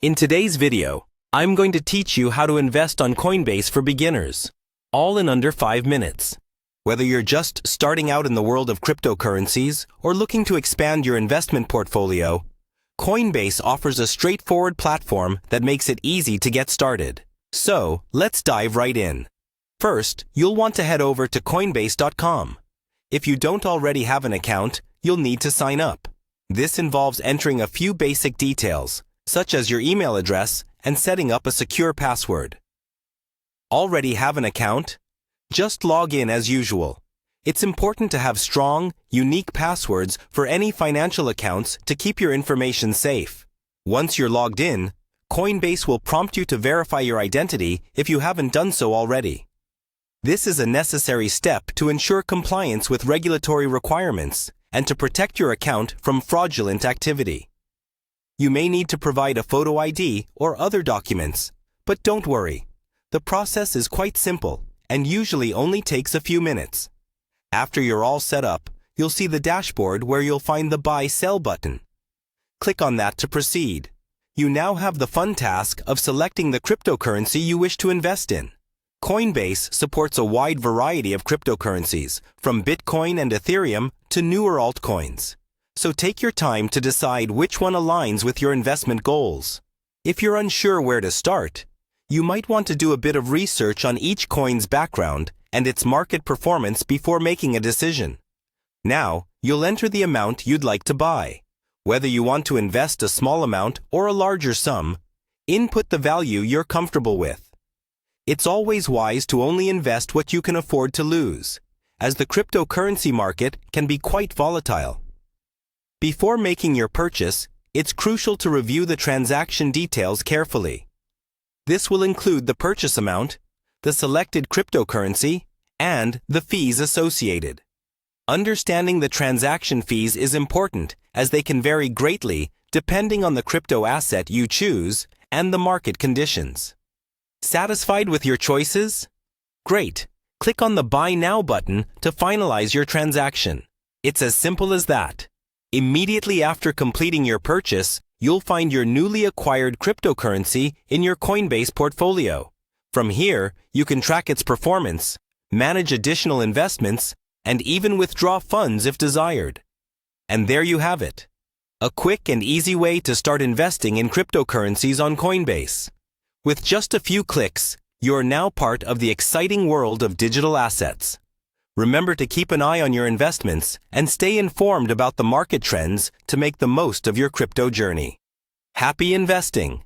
In today's video, I'm going to teach you how to invest on Coinbase for beginners, all in under 5 minutes. Whether you're just starting out in the world of cryptocurrencies or looking to expand your investment portfolio, Coinbase offers a straightforward platform that makes it easy to get started. So, let's dive right in. First, you'll want to head over to Coinbase.com. If you don't already have an account, you'll need to sign up. This involves entering a few basic details, such as your email address and setting up a secure password. Already have an account? Just log in as usual. It's important to have strong, unique passwords for any financial accounts to keep your information safe. Once you're logged in, Coinbase will prompt you to verify your identity if you haven't done so already. This is a necessary step to ensure compliance with regulatory requirements and to protect your account from fraudulent activity. You may need to provide a photo ID or other documents, but don't worry. The process is quite simple and usually only takes a few minutes. After you're all set up, you'll see the dashboard where you'll find the Buy/Sell button. Click on that to proceed. You now have the fun task of selecting the cryptocurrency you wish to invest in. Coinbase supports a wide variety of cryptocurrencies, from Bitcoin and Ethereum to newer altcoins. So take your time to decide which one aligns with your investment goals. If you're unsure where to start, you might want to do a bit of research on each coin's background and its market performance before making a decision. Now, you'll enter the amount you'd like to buy. Whether you want to invest a small amount or a larger sum, input the value you're comfortable with. It's always wise to only invest what you can afford to lose, as the cryptocurrency market can be quite volatile. Before making your purchase, it's crucial to review the transaction details carefully. This will include the purchase amount, the selected cryptocurrency, and the fees associated. Understanding the transaction fees is important as they can vary greatly depending on the crypto asset you choose and the market conditions. Satisfied with your choices? Great! Click on the Buy Now button to finalize your transaction. It's as simple as that. Immediately after completing your purchase, you'll find your newly acquired cryptocurrency in your Coinbase portfolio. From here, you can track its performance, manage additional investments, and even withdraw funds if desired. And there you have it. A quick and easy way to start investing in cryptocurrencies on Coinbase. With just a few clicks, you're now part of the exciting world of digital assets. Remember to keep an eye on your investments and stay informed about the market trends to make the most of your crypto journey. Happy investing!